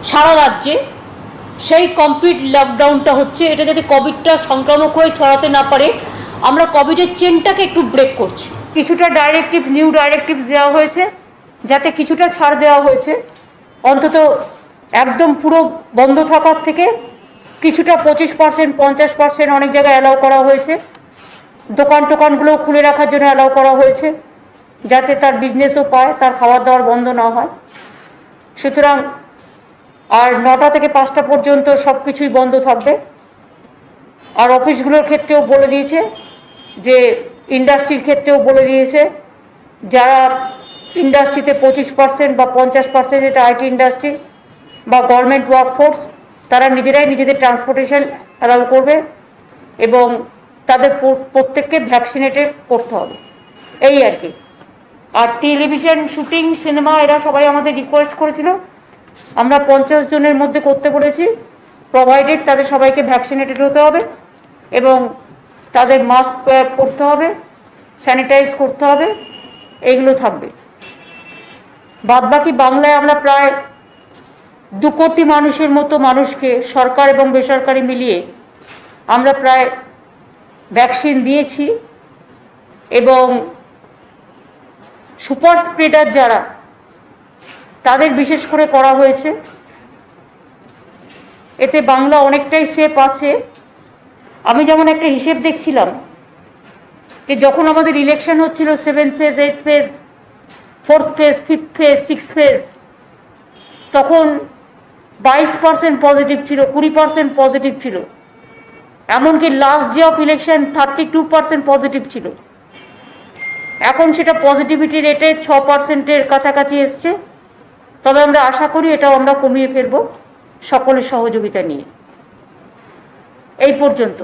সারা রাজ্যে সেই কমপ্লিট লকডাউনটা হচ্ছে, এটা যাতে কোভিডটা সংক্রামক হয়ে ছড়াতে না পারে, আমরা কোভিডের চেনটাকে একটু ব্রেক করছি। কিছুটা ডাইরেক্টিভ, নিউ ডাইরেক্টিভ দেওয়া হয়েছে, যাতে কিছুটা ছাড় দেওয়া হয়েছে, অন্তত একদম পুরো বন্ধ থাকার থেকে কিছুটা 25%, 50% অনেক জায়গায় অ্যালাউ করা হয়েছে। দোকানগুলো খুলে রাখার জন্য অ্যালাউ করা হয়েছে, যাতে তার বিজনেসও পায়, তার খাবার দাবার বন্ধ না হয়। সুতরাং আর 9টা থেকে 5টা পর্যন্ত সব কিছুই বন্ধ থাকবে। আর অফিসগুলোর ক্ষেত্রেও বলে দিয়েছে, যে ইন্ডাস্ট্রির ক্ষেত্রেও বলে দিয়েছে, যারা ইন্ডাস্ট্রিতে 25% বা 50%, এটা আইটি ইন্ডাস্ট্রি বা গভর্নমেন্ট ওয়ার্কফোর্স, তারা নিজেরাই নিজেদের ট্রান্সপোর্টেশন অ্যালাউ করবে এবং তাদের প্রত্যেককে ভ্যাকসিনেটেড করতে হবে, এই আর কি। আর টেলিভিশন শুটিং, সিনেমা, এরা সবাই আমাদের রিকোয়েস্ট করেছিল, আমরা 50 জনের মধ্যে করতে বলেছি, প্রোভাইডেড তাদের সবাইকে ভ্যাকসিনেটেড হতে হবে এবং তাদের মাস্ক পরতে হবে, স্যানিটাইজ করতে হবে, এইগুলো থাকবে। বাদবাকি বাংলায় আমরা প্রায় 2 কোটি মানুষের মতো মানুষকে, সরকার এবং বেসরকারি মিলিয়ে আমরা প্রায় ভ্যাকসিন দিয়েছি এবং সুপার স্প্রেডার যারা, তাদের বিশেষ করে করা হয়েছে। এতে বাংলা অনেকটাই সেফ আছে। আমি যেমন একটা হিসেব দেখছিলাম, যে যখন আমাদের ইলেকশন হচ্ছিল 7th phase, 8th phase, 4th phase, 5th phase, 6th phase, তখন 22% পজিটিভ ছিল, 20% পজিটিভ ছিল, এমনকি last day of election 32% positive ছিল। এখন সেটা পজিটিভিটি রেটে 6%-এর কাছাকাছি এসছে। তবে আমরা আশা করি এটাও আমরা কমিয়ে ফেলব সকলের সহযোগিতা নিয়ে। এই পর্যন্ত।